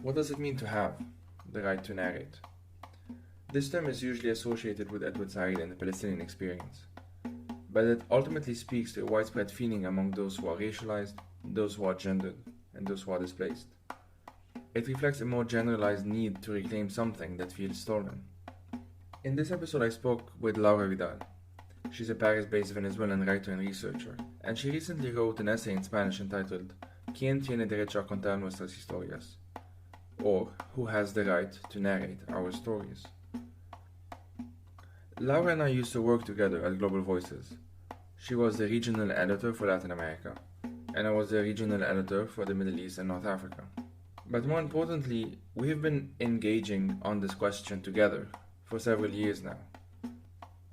What does it mean to have the right to narrate? This term is usually associated with Edward Said and the Palestinian experience, but it ultimately speaks to a widespread feeling among those who are racialized, those who are gendered, and those who are displaced. It reflects a more generalized need to reclaim something that feels stolen. In this episode, I spoke with Laura Vidal. She's a Paris-based Venezuelan writer and researcher, and she recently wrote an essay in Spanish entitled ¿Quién tiene derecho a contar nuestras historias? Or Who has the right to narrate our stories? Laura and I used to work together at Global Voices. She was the regional editor for Latin America, and I was the regional editor for the Middle East and North Africa. But more importantly, we've been engaging on this question together for several years now.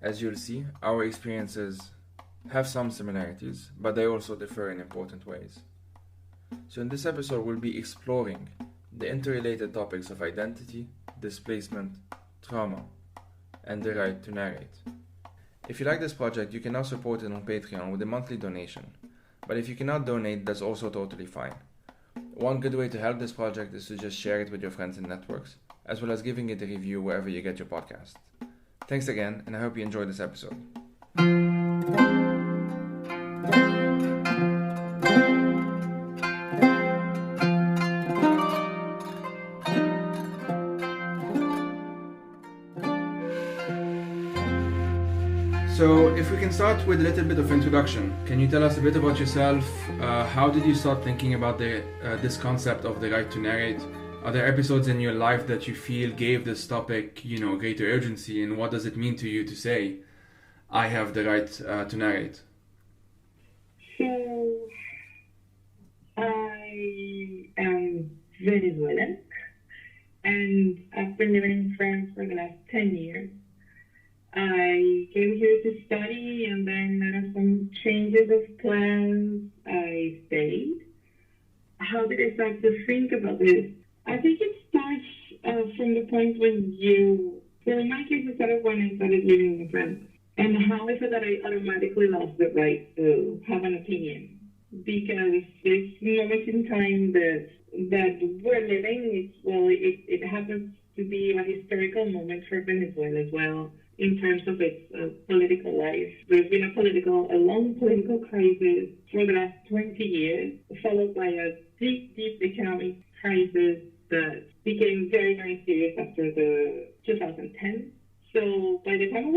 As you'll see, our experiences have some similarities, but they also differ in important ways. So in this episode, we'll be exploring the interrelated topics of identity, displacement, trauma, and the right to narrate. If you like this project, you can now support it on Patreon with a monthly donation. But if you cannot donate, that's also totally fine. One good way to help this project is to just share it with your friends and networks, as well as giving it a review wherever you get your podcast. Thanks again, and I hope you enjoyed this episode. So, if we can start with a little bit of introduction, can you tell us a bit about yourself? How did you start thinking about this concept of the right to narrate? Are there episodes in your life that you feel gave this topic, greater urgency? And what does it mean to you to say, I have the right to narrate? So, I am Venezuelan, and I've been living in France for the last 10 years. I came here to study, and then out of some changes of plans, I stayed. How did I start to think about this? I think it starts from the point when in my case, it started when I started living in France, and how I felt that I automatically lost the right to have an opinion. Because this moment in time that we're living, it happens to be a historical moment for Venezuela as well, in terms of its political life. There's been a long political crisis for the last 20 years, followed by a deep economic crisis that became very, very serious after the 2010. So by the time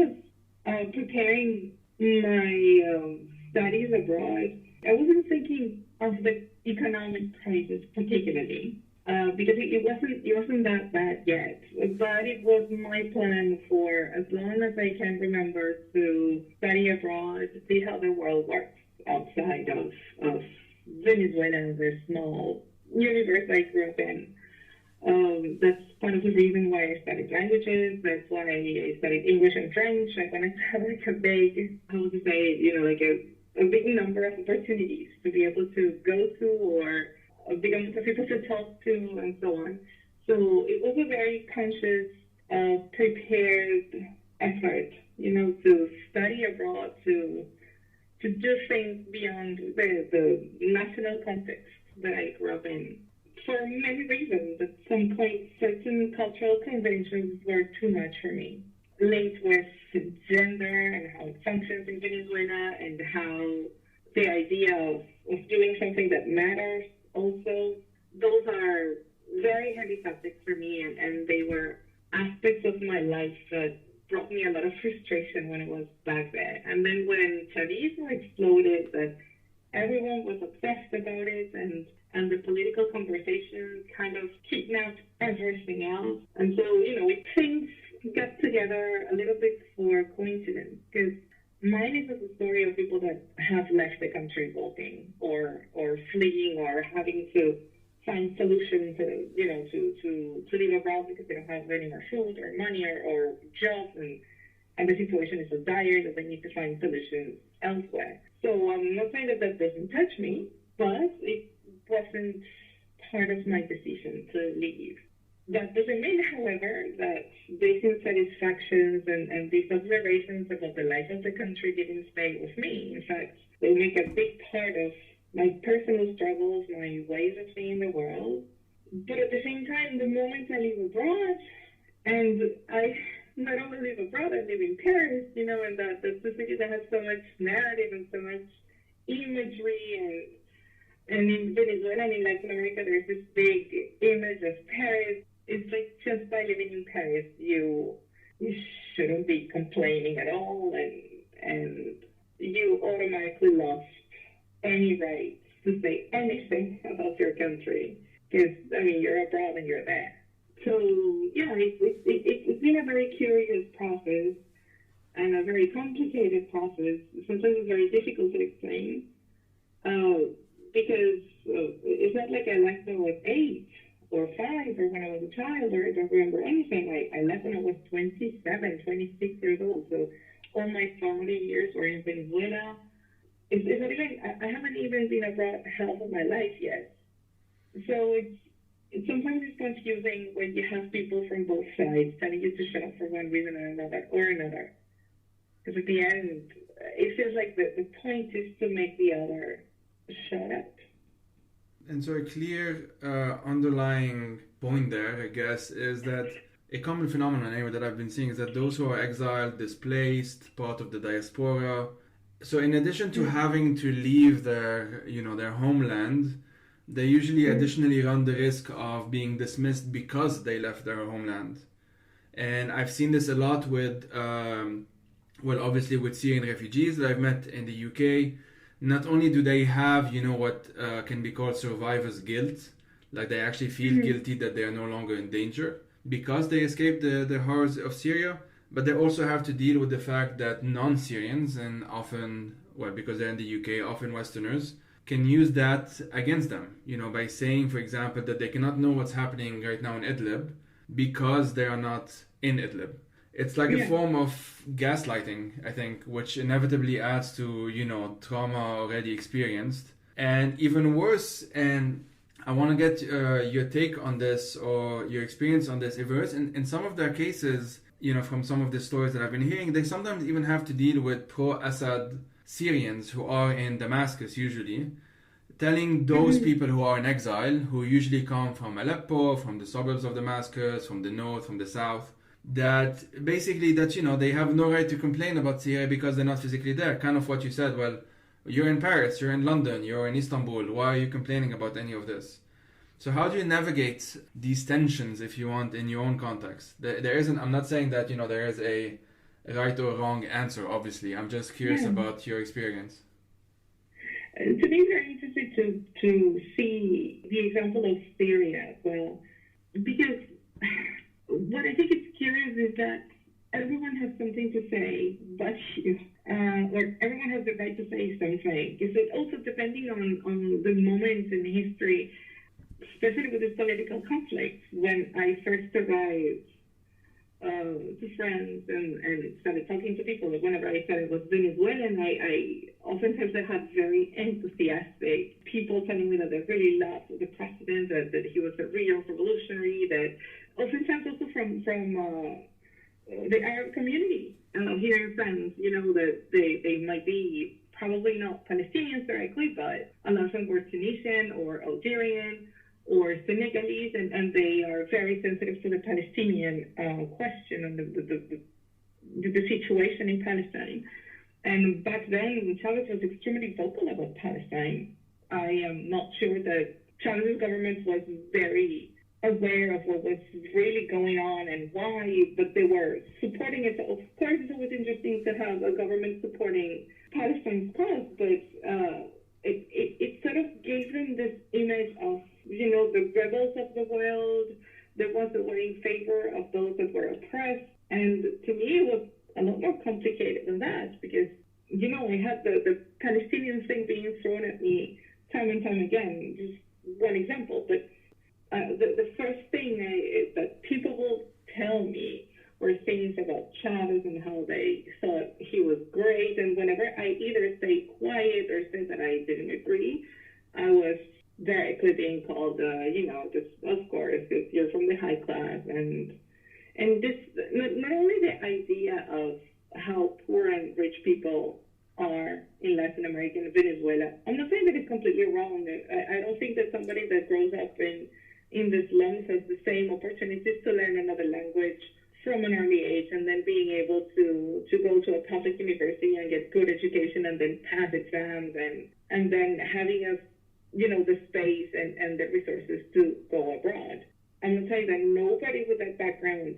I was preparing my studies abroad, I wasn't thinking of the economic crisis particularly. Because it wasn't that bad yet, but it was my plan for as long as I can remember to study abroad, see how the world works outside of Venezuela, the small universe I grew up in. That's part of the reason why I studied languages. That's why I studied English and French. I wanted to have like a big, a big number of opportunities to be able to go to, or a big amount of people to talk to, and so on. So it was a very conscious, prepared effort, to study abroad, to do things beyond the national context that I grew up in. For many reasons, at some point, certain cultural conventions were too much for me, linked with gender and how it functions in Venezuela, and how the idea of doing something that matters. Also, those are very heavy subjects for me, and they were aspects of my life that brought me a lot of frustration when I was back there. And then when Chavismo exploded, that everyone was obsessed about it, and the political conversation kind of kidnapped everything else. And so, things got together a little bit for coincidence, because mine is a story of people that have left the country walking or fleeing, or having to find solutions to live abroad because they don't have any more food or money or jobs, and the situation is so dire that they need to find solutions elsewhere. So I'm not saying that doesn't touch me, but it wasn't part of my decision to leave. That doesn't mean, however, that these insatisfactions and these observations about the life of the country didn't stay with me. In fact, they make a big part of my personal struggles, my ways of seeing the world. But at the same time, the moment I live abroad, and I not only live abroad, I live in Paris, and that's the city that has so much narrative and so much imagery, and in Venezuela and in Latin America, there's this big image of Paris. It's like just by living in Paris, you shouldn't be complaining at all, and you automatically lost any right to say anything about your country. Because, you're abroad and you're there. So, yeah, it's been a very curious process and a very complicated process. Sometimes it's very difficult to explain because it's not like I left when I was 8 or 5 or when I was a child or I don't remember anything. I left when I was 27, 26 years old. So all my formative years were in Venezuela. I haven't even been abroad half of my life yet. So it's sometimes it's confusing when you have people from both sides telling you to shut up for one reason or another. Because at the end, it feels like the point is to make the other shut up. And so a clear underlying point there, I guess, is that a common phenomenon anyway that I've been seeing is that those who are exiled, displaced, part of the diaspora, so in addition to having to leave their homeland, they usually additionally run the risk of being dismissed because they left their homeland. And I've seen this a lot with, obviously with Syrian refugees that I've met in the UK. Not only do they have, what can be called survivor's guilt, like they actually feel guilty that they are no longer in danger because they escaped the horrors of Syria, but they also have to deal with the fact that non-Syrians, and often, because they're in the UK, often Westerners, can use that against them, by saying, for example, that they cannot know what's happening right now in Idlib because they are not in Idlib. It's like a form of gaslighting, I think, which inevitably adds to, trauma already experienced. And even worse, and I want to get your take on this or your experience on this. If in some of their cases, from some of the stories that I've been hearing, they sometimes even have to deal with pro-Assad Syrians who are in Damascus usually, telling those people who are in exile, who usually come from Aleppo, from the suburbs of Damascus, from the north, from the south, that basically they have no right to complain about Syria because they're not physically there. Kind of what you said, well, you're in Paris, you're in London, you're in Istanbul, why are you complaining about any of this? So how do you navigate these tensions, if you want, in your own context? There isn't, I'm not saying that, there is a right or wrong answer, obviously. I'm just curious about your experience. To be very interested to see the example of Syria as well, because what I think is curious is that everyone has something to say but you, or everyone has the right to say something. Is it also depending on the moment in history, especially with this political conflict? When I first arrived to France and started talking to people, whenever I said I was Venezuelan, I oftentimes had very enthusiastic people telling me that they really loved the president, that he was a real revolutionary, that oftentimes also from the Arab community here in France, that they might be probably not Palestinians directly, but a lot of them were Tunisian or Algerian or Senegalese, and they are very sensitive to the Palestinian question and the situation in Palestine. And back then, Chavez was extremely vocal about Palestine. I am not sure that Chavez's government was very aware of what was really going on and why, but they were supporting it. Of course, it's always interesting to have a government supporting Palestine's cause, but it sort of gave them this image of, the rebels of the world, the ones that were in favor of those that were oppressed. And to me, it was a lot more complicated than that because, I had the Palestinian thing being thrown at me time and time again, just one example. But the first thing that people will tell me were things about Chavez and how they thought he was great. And whenever I either stayed quiet or said that I didn't agree, I was directly being called, just, of course, because you're from the high class. And this, not only the idea of how poor and rich people are in Latin America and Venezuela. I'm not saying that it's completely wrong. I don't think that somebody that grows up in this same opportunities to learn another language from an early age, and then being able to go to a public university and get good education and then pass exams, and then having a, the space and the resources to go abroad. I'm going to tell you that nobody with that background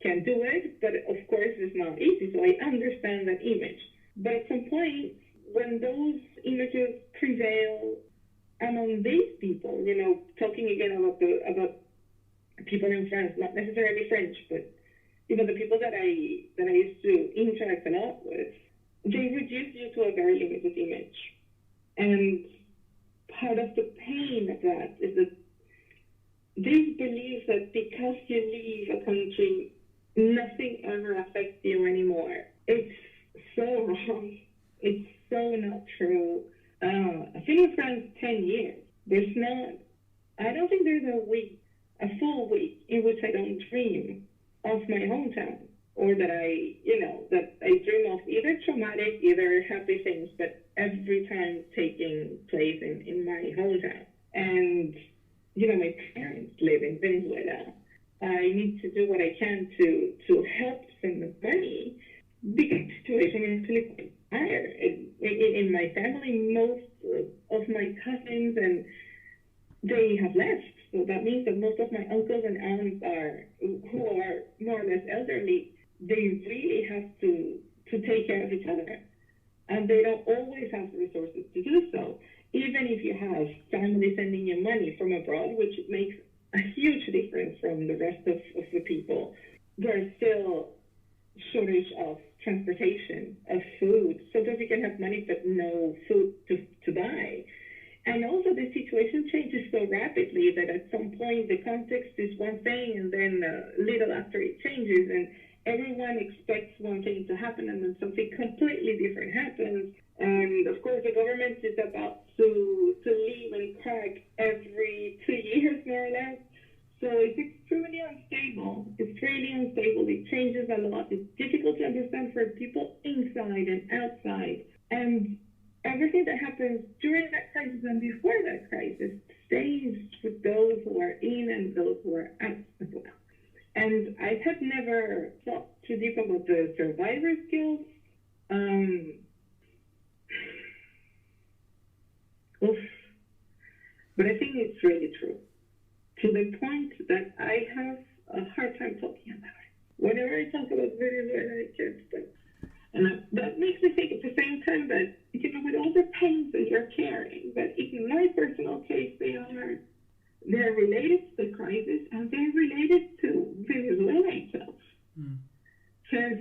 can do it, but of course it's not easy, so I understand that image. But at some point, when those images prevail among these people, talking again about people in France, not necessarily French, but the people that I used to interact a lot with, they reduce you to a very limited image. And part of the pain of that is that they believe that because you leave a country, nothing ever affects you anymore. It's so wrong. It's so not true. I've been in France 10 years. I don't think there's a full week in which I don't dream of my hometown, or that I dream of either traumatic, either happy things, but every time taking place in my hometown. And, my parents live in Venezuela. I need to do what I can to help send them money, because the situation is actually quite dire. In my family, most of my cousins, and they have left. So that means that most of my uncles and aunts who are more or less elderly, they really have to take care of each other. And they don't always have the resources to do so. Even if you have family sending you money from abroad, which makes a huge difference from the rest of the people, there's still shortage of transportation, of food. Sometimes you can have money but no food to buy. And also the situation changes so rapidly that at some point the context is one thing, and then little after it changes, and everyone expects one thing to happen, and then something completely different happens. And of course the government is about to leave and crack every 2 years, more or less. So it's extremely unstable. It's really unstable. It changes a lot. It's difficult to understand for people inside and outside. And everything that happens during that crisis and before that crisis stays with those who are in and those who are out as well. And I had never thought too deep about the survivor skills. But I think it's really true, to the point that I have a hard time talking about it. Whenever I talk about Venezuela, I can't stop. And that makes me think at the same time that, with all the pains that you're carrying, that in my personal case, they're related to the crisis, and they're related to Venezuela itself. Because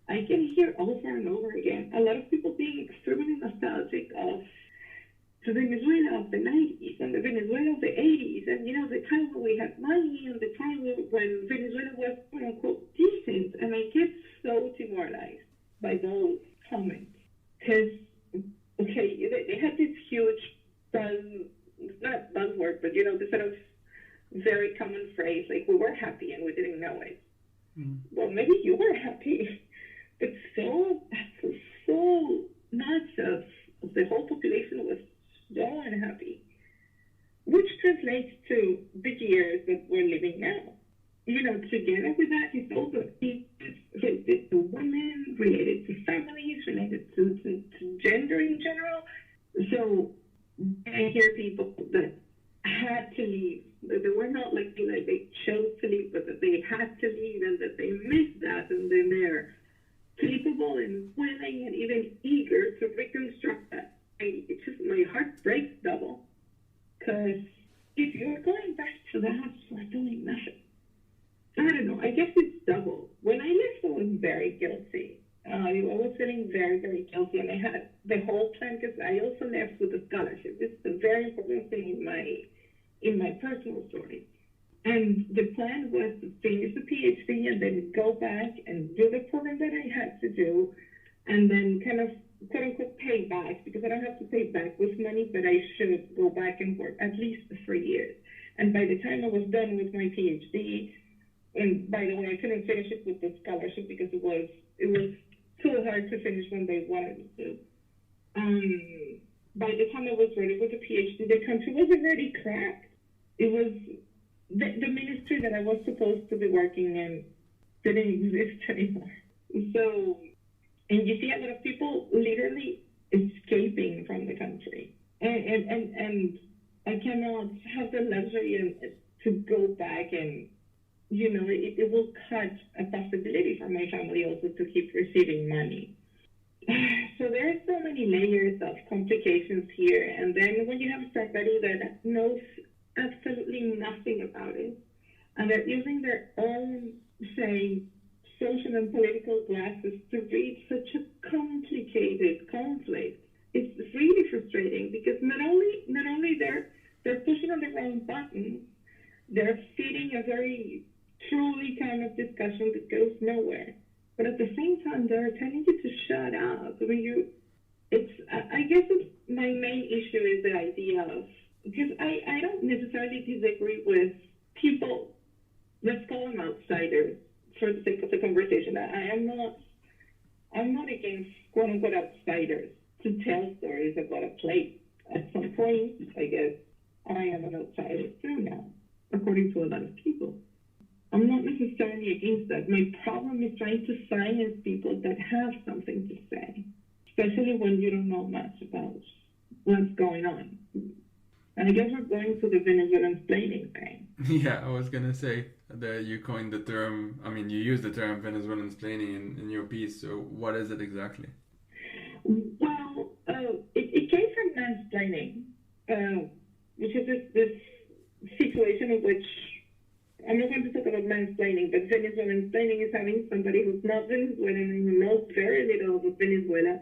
I can hear over and over again a lot of people being extremely nostalgic of the Venezuela of the 90s and the Venezuela of the 80s, and the time when we had money and the time when Venezuela was quote unquote decent. And I get so demoralized by those comments, because they had this huge not buzzword, but the sort of very common phrase, like, we were happy and we didn't know it. Well, maybe you were happy, but so much of the whole population was so unhappy, which translates to the years that we're living now. Together with that is all the issues related to women, related to families, related to gender in general. So I hear people that had to leave, that they were not like they chose to leave, but that they had to leave, and that they missed that, and then they're capable and willing and even eager to reconstruct that. It's just, my heart breaks double, because if you're going back to that for doing nothing, I don't know, I guess it's double. When I left, I was very guilty. I was feeling very, very guilty, and I had the whole plan, because I also left with a scholarship. This is a very important thing in my personal story. And the plan was to finish the PhD and then go back and do the program that I had to do, and then kind of quote unquote pay back, because I don't have to pay back with money, but I should go back and work at least 3 years. And by the time I was done with my PhD, and by the way, I couldn't finish it with the scholarship because it was too hard to finish when they wanted me to. By the time I was ready with the PhD, the country was already cracked. It was the ministry that I was supposed to be working in didn't exist anymore. So, and you see a lot of people literally escaping from the country. And I cannot have the luxury to go back and, it will cut a possibility for my family also to keep receiving money. So there are so many layers of complications here. And then when you have somebody that knows absolutely nothing about it, and they're using their own, say, social and political glasses to read such a complicated conflict, it's really frustrating because not only they're pushing on the wrong buttons, they're feeding a very truly kind of discussion that goes nowhere. But at the same time, they're telling you to shut up. I guess my main issue is the idea of, because I don't necessarily disagree with people, let's call them outsiders for the sake of the conversation. I'm not against quote unquote outsiders to tell stories about a place. At some point, I guess, I am an outsider too now, according to a lot of people. I'm not necessarily against that. My problem is trying to silence people that have something to say, especially when you don't know much about what's going on. And I guess we're going to the Venezuelan-splaining thing. Yeah, I was going to say that you coined the term, you use the term Venezuelan-splaining in your piece. So what is it exactly? Well, it came from mansplaining, which is this situation in which, I'm not going to talk about mansplaining, but Venezuelan-splaining is having somebody who's not Venezuelan and who knows very little about Venezuela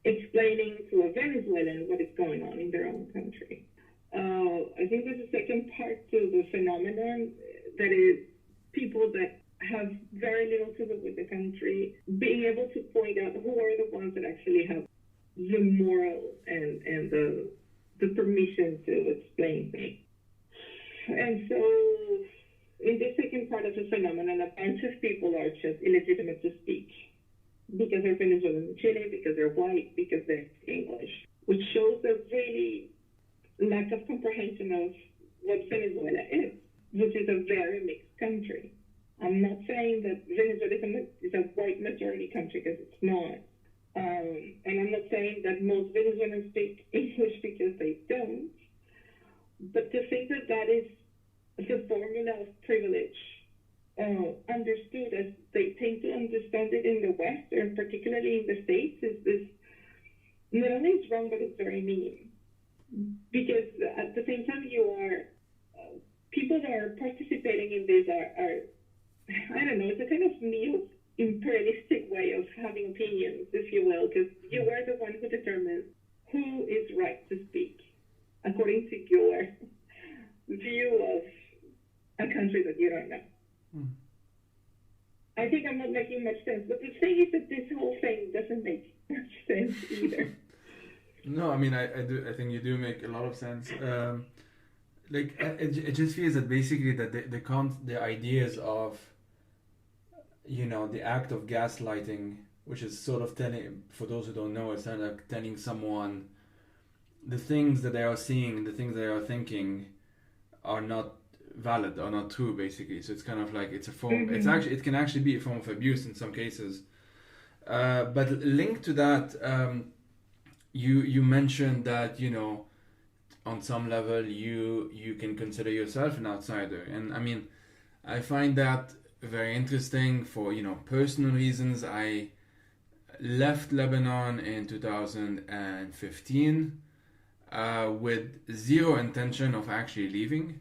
explaining to a Venezuelan what is going on in their own country. I think there's a second part to the phenomenon, that is people that have very little to do with the country being able to point out who are the ones that actually have the moral and the permission to explain things. And so in the second part of the phenomenon, a bunch of people are just illegitimate to speak because they're Venezuelan in Chile, because they're white, because they're English, which shows a really lack of comprehension of what Venezuela is, which is a very mixed country. I'm not saying that Venezuela is a white majority country, because it's not. And I'm not saying that most Venezuelans speak English, because they don't. But to think that that is the formula of privilege, understood as they tend to understand it in the West, and particularly in the States, is this, not only it's wrong, but it's very mean. Because at the same time, you are, people that are participating in this are I don't know, it's a kind of neo-imperialistic way of having opinions, if you will, because you are the one who determines who is right to speak, according to your view of a country that you don't know. I think I'm not making much sense, but the thing is that this whole thing doesn't make much sense either. No, I do. I think you do make a lot of sense. It just feels that basically that the ideas of, the act of gaslighting, which is sort of telling, for those who don't know, it's kind of like telling someone the things that they are seeing, the things they are thinking, are not valid, are not true, basically. So it's kind of like it's a form. Mm-hmm. It can actually be a form of abuse in some cases. But linked to that. You mentioned that, on some level you can consider yourself an outsider. And I find that very interesting for, personal reasons. I left Lebanon in 2015 with zero intention of actually leaving.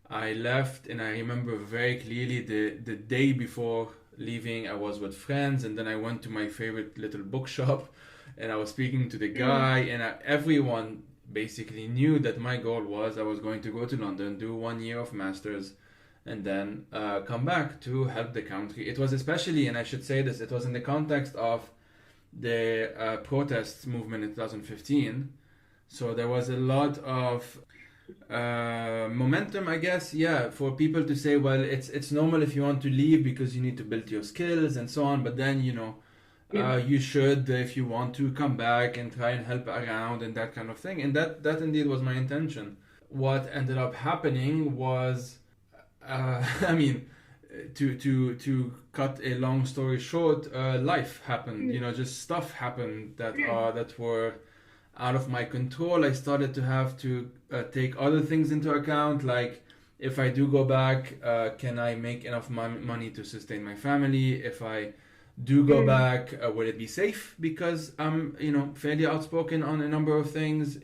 I left, and I remember very clearly the day before leaving, I was with friends, and then I went to my favorite little bookshop. And I was speaking to the guy, and everyone basically knew that my goal was I was going to go to London, do 1 year of master's, and then come back to help the country. It was especially, and I should say this, it was in the context of the protests movement in 2015. So there was a lot of momentum, I guess, for people to say, well, it's normal if you want to leave because you need to build your skills and so on, but then, you should, if you want to, come back and try and help around and that kind of thing. And that indeed was my intention. What ended up happening was I mean, to cut a long story short, life happened. Just stuff happened that were out of my control. I started to have to take other things into account, like if I do go back, can I make enough money to sustain my family? If I do go back, will it be safe? Because I'm, fairly outspoken on a number of things.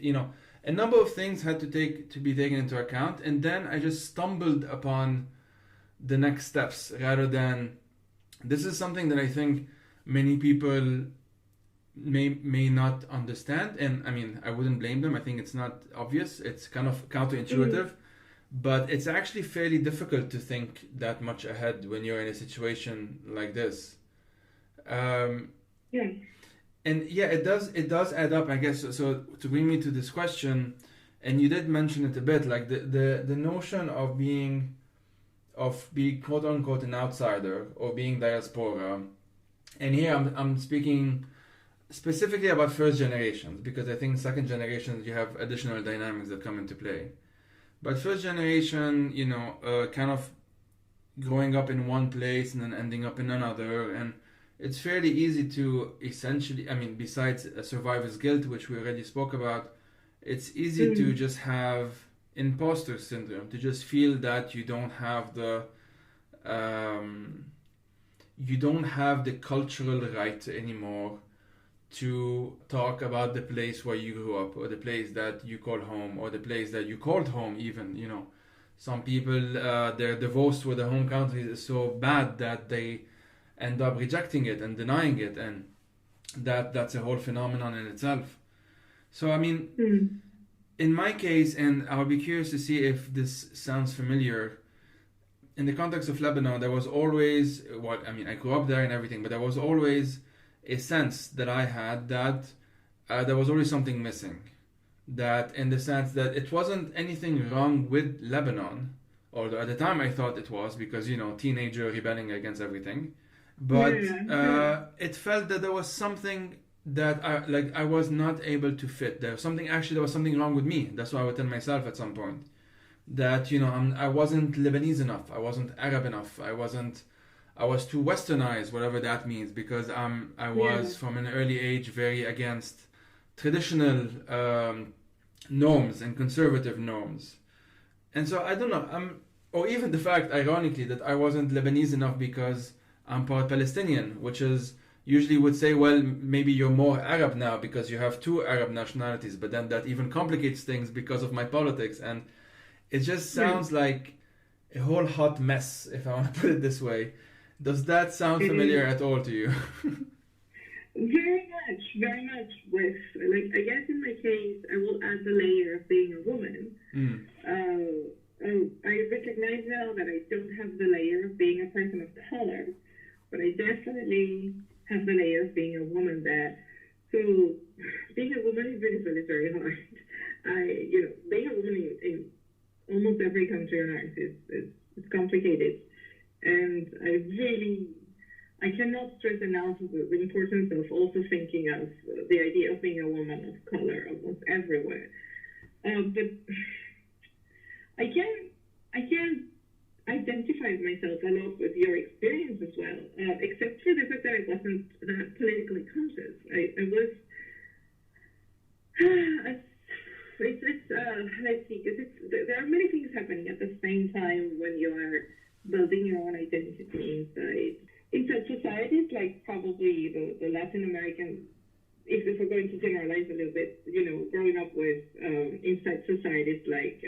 A number of things had to be taken into account, and then I just stumbled upon the next steps rather than. This is something that I think many people may not understand, and I mean, I wouldn't blame them. I think it's not obvious. It's kind of counterintuitive, but it's actually fairly difficult to think that much ahead when you're in a situation like this. Yeah. And yeah, it does add up, I guess. So to bring me to this question, and you did mention it a bit, like the notion of being quote unquote an outsider or being diaspora. And here I'm speaking specifically about first generations, because I think second generations you have additional dynamics that come into play. But first generation, kind of growing up in one place and then ending up in another, and it's fairly easy to essentially, I mean, besides survivor's guilt, which we already spoke about, it's easy to just have imposter syndrome, to just feel that you don't have the cultural right anymore to talk about the place where you grew up, or the place that you call home, or the place that you called home even. Some people, their divorce with their home country is so bad that they end up rejecting it and denying it, and that's a whole phenomenon in itself. So I mean, in my case, and I'll be curious to see if this sounds familiar, in the context of Lebanon, there was always, I grew up there and everything, but there was always a sense that I had that there was always something missing. That in the sense that it wasn't anything wrong with Lebanon, although at the time I thought it was, because, teenager rebelling against everything. But it felt that there was something that I was not able to fit. There was something wrong with me. That's what I would tell myself at some point. That, I wasn't Lebanese enough. I wasn't Arab enough. I was too westernized, whatever that means, because I was from an early age very against traditional norms and conservative norms. And so I don't know, or even the fact, ironically, that I wasn't Lebanese enough because I'm part Palestinian, which is usually would say, well, maybe you're more Arab now because you have two Arab nationalities, but then that even complicates things because of my politics, and it just sounds like a whole hot mess, if I want to put it this way. Does that sound familiar at all to you? Very much. With, I guess in my case, I will add the layer of being a woman. I recognize now that I don't have the layer of being a person of color, but I definitely have the layer of being a woman there. So being a woman in Venezuela is very hard. Being a woman in almost every country on earth is complicated. And I cannot stress enough the importance of also thinking of the idea of being a woman of color almost everywhere. But I can identify myself a lot with your experience as well, except for the fact that I wasn't that politically conscious. I was. Let's see, because there are many things happening at the same time when you are building your own identity inside societies, like probably the Latin American, if we're going to generalize a little bit, growing up with inside societies like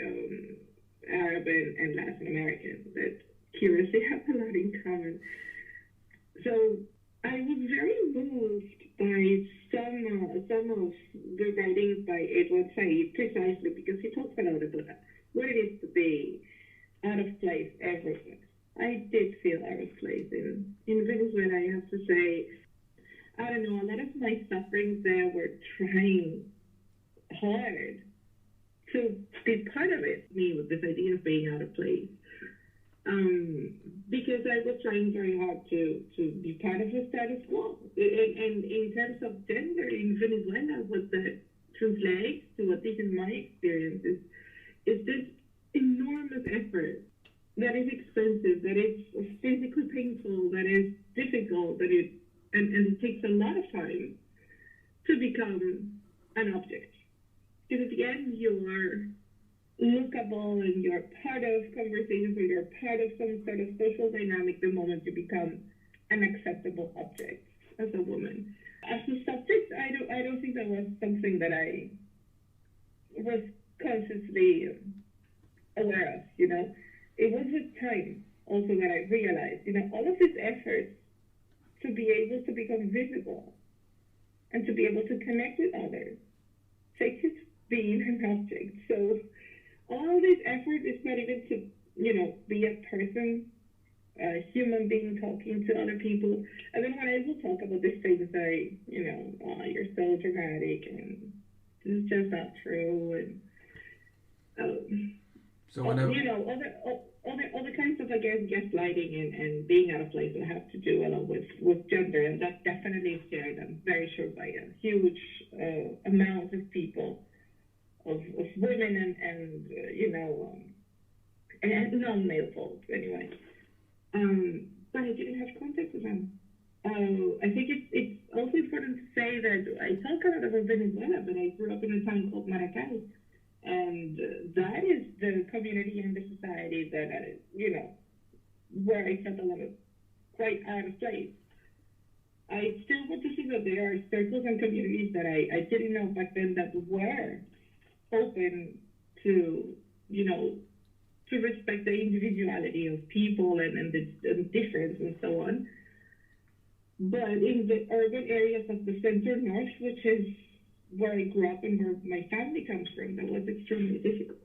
Arab and Latin American that curiously have a lot in common. So I was very moved by some of the writings by Edward Said, precisely because he talks a lot about what it is to be out of place everywhere. I did feel out of place in Venezuela, I have to say. I don't know, a lot of my sufferings there were trying hard to be part of it, me, with this idea of being out of place. Because I was trying very hard to be part of the status quo. And in terms of gender in Venezuela, what that translates to, at least in my experience, is this enormous effort that is expensive, that is physically painful, that is difficult, and it takes a lot of time to become an object. Because at the end, you are lookable and you're part of conversations or you're part of some sort of social dynamic the moment you become an acceptable object as a woman. As a subject, I don't think that was something that I was consciously aware of, you know. It was with time also that I realized, you know, all of these efforts to be able to become visible and to be able to connect with others takes its being an object. So all this effort is not even to, you know, be a person, a human being talking to other people. And then when I will talk about these things, you know, you're so dramatic and this is just not true. And, so whenever... you know, other kinds of, I guess, gaslighting and being out of place will have to do a lot with gender. And that definitely is shared, I'm very sure, by a huge amount of people. Of women and you know, and non-male folks anyway. But I didn't have contact with them. I think it's also important to say that I talk a lot about Venezuela, but I grew up in a town called Maracay, and that is the community and the society that you know, where I felt a lot of quite out of place. I still want to see that there are circles and communities that I didn't know back then that were open to, you know, to respect the individuality of people and the difference and so on. But in the urban areas of the center north, which is where I grew up and where my family comes from, that was extremely difficult.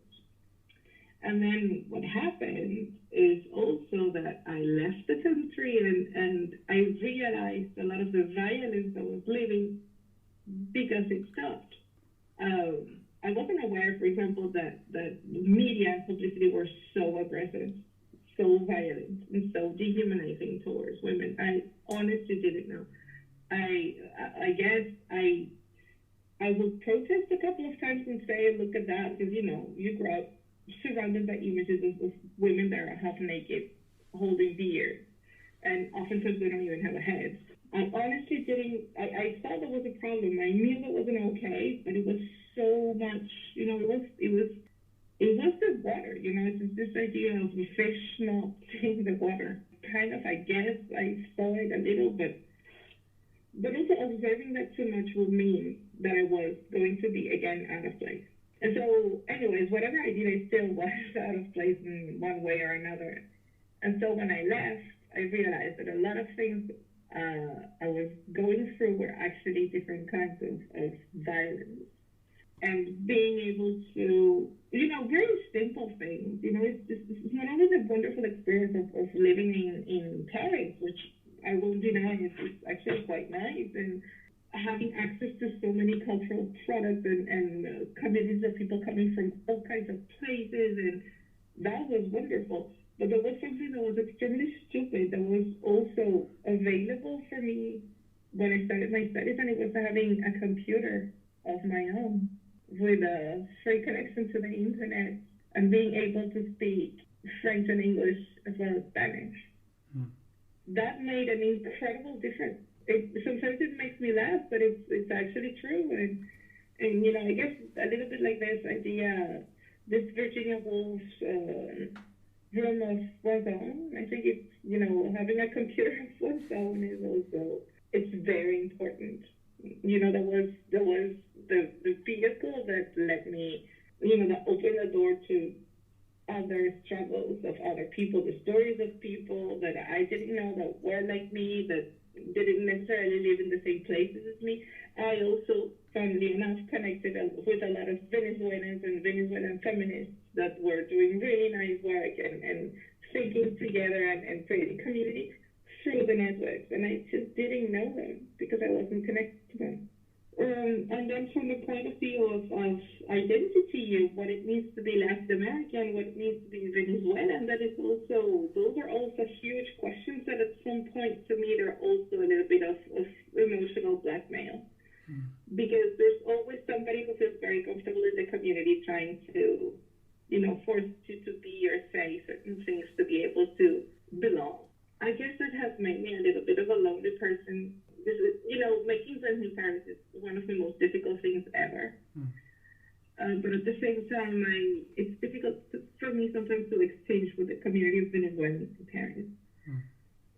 And then what happened is also that I left the country and I realized a lot of the violence I was living because it stopped. I wasn't aware, for example, that media and publicity were so aggressive, so violent, and so dehumanizing towards women. I honestly didn't know. I guess I would protest a couple of times and say, look at that, because, you know, you grow up surrounded by images of women that are half naked, holding beer, and oftentimes they don't even have a head. I honestly didn't, I thought there was a problem. I knew that wasn't okay, but it was so much, you know, it was the water, you know, it's this idea of the fish not seeing the water. Kind of, I guess, I saw it a little, but also observing that too much would mean that I was going to be, again, out of place. And so, anyways, whatever I did, I still was out of place in one way or another. And so when I left, I realized that a lot of things I was going through were actually different kinds of violence. And being able to, you know, very simple things, you know, it's not always a wonderful experience of living in Paris, which I won't deny is actually quite nice, and having access to so many cultural products and communities of people coming from all kinds of places, and that was wonderful. But there was something that was extremely stupid that was also available for me when I started my studies, and it was having a computer of my own with a free connection to the internet and being able to speak French and English as well as Spanish. That made an incredible difference. Sometimes it makes me laugh, but it's actually true. And you know, I guess a little bit like this idea, this Virginia Woolf room of one's own. I think it's, you know, having a computer of one's own is also, it's very important. You know, there was the vehicle that let me, you know, that opened the door to other struggles of other people, the stories of people that I didn't know that were like me, that didn't necessarily live in the same places as me. I also, funnily enough, connected with a lot of Venezuelans and Venezuelan feminists that were doing really nice work and thinking together and creating community through the networks. And I just didn't know them because I wasn't connected to them. And then from the point of view of identity, what it means to be Latin American, what it means to be Venezuelan, that is also, those are also huge questions that at some point to me, they're also a little bit of emotional blackmail. Because there's always somebody who feels very comfortable in the community trying to, you know, force you to be or say certain things to be the most difficult things ever. But at the same time, it's difficult for me sometimes to exchange with the community of Venezuelans and parents.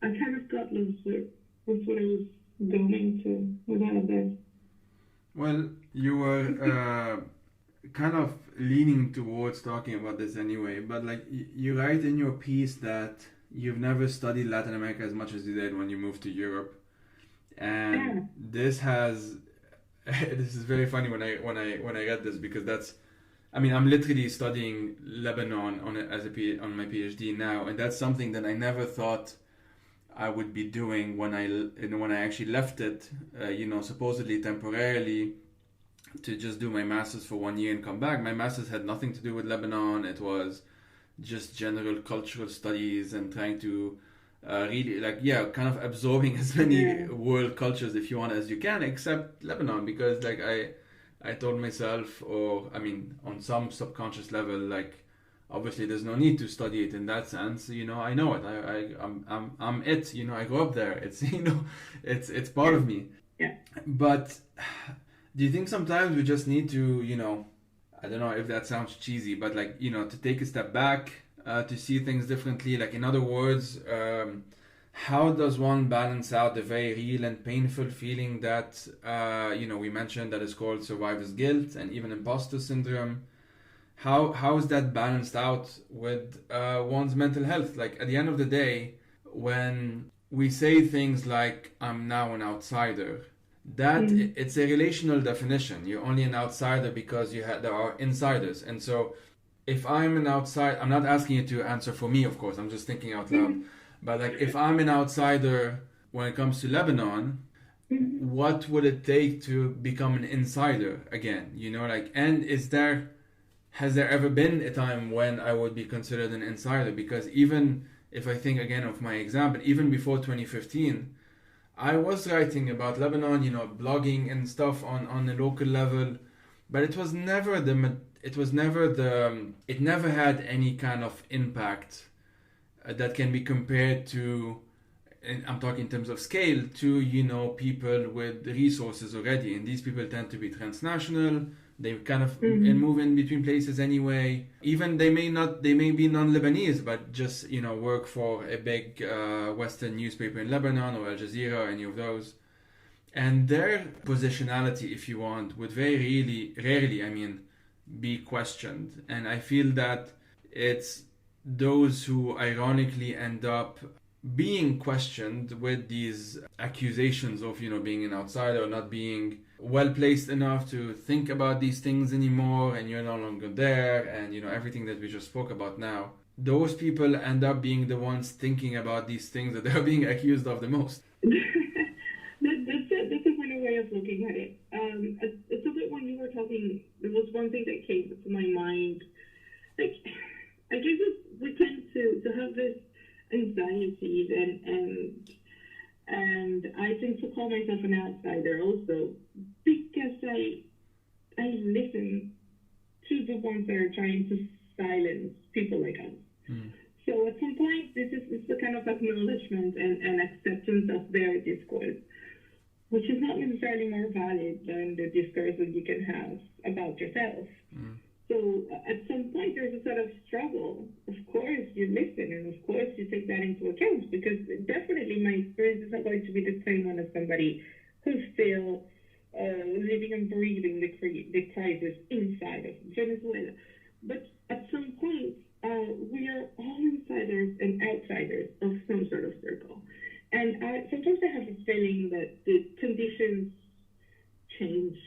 I kind of got lost with what I was going to with all of this. Well, you were kind of leaning towards talking about this anyway, but like you write in your piece that you've never studied Latin America as much as you did when you moved to Europe, and this is very funny when I read this, because I'm literally studying Lebanon on my PhD now, and that's something that I never thought I would be doing when I actually left it, supposedly temporarily, to just do my master's for 1 year and come back. My master's had nothing to do with Lebanon. It was just general cultural studies and trying to really kind of absorbing as many world cultures, if you want, as you can, except Lebanon, because like I told myself, on some subconscious level, like obviously there's no need to study it in that sense. I know it. I'm it. I grew up there. It's it's part of me. Yeah. But do you think sometimes we just need to, I don't know if that sounds cheesy, but like, to take a step back, to see things differently? Like, in other words, how does one balance out the very real and painful feeling that, we mentioned, that is called survivor's guilt and even imposter syndrome? How is that balanced out with one's mental health? Like, at the end of the day, when we say things like, I'm now an outsider, that it's a relational definition. You're only an outsider because there are insiders. And so if I'm an outsider, I'm not asking you to answer for me, of course, I'm just thinking out loud. But like, if I'm an outsider when it comes to Lebanon, what would it take to become an insider again? And has there ever been a time when I would be considered an insider? Because even if I think again of my example, even before 2015, I was writing about Lebanon, blogging and stuff on a local level, but it never had any kind of impact that can be compared to, and I'm talking in terms of scale, to, people with resources already. And these people tend to be transnational. They kind of move in between places anyway. Even they may be non-Lebanese, but just, work for a big Western newspaper in Lebanon, or Al Jazeera, or any of those. And their positionality, if you want, would very rarely, be questioned. And I feel that it's those who ironically end up being questioned with these accusations of, being an outsider, or not being well placed enough to think about these things anymore, and you're no longer there, and everything that we just spoke about now. Those people end up being the ones thinking about these things that they're being accused of the most. That's a funny way of looking at it. It's a bit, when you were talking, there was one thing that came to my mind. Like, I guess we tend to have this anxiety, and I tend to call myself an outsider also, because I listen to the ones that are trying to silence people like us. So at some point, it's a kind of acknowledgement and acceptance of their discourse, which is not necessarily more valid than the discourse that you can have about yourself. So at some point, there's a sort of struggle. Of course, you listen, and of course, you take that into account, because definitely my experience is not going to be the same one as somebody who's still living and breathing the crisis inside of Venezuela. But at some point, we are all insiders and outsiders of some sort of circle. And sometimes I have a feeling that the conditions change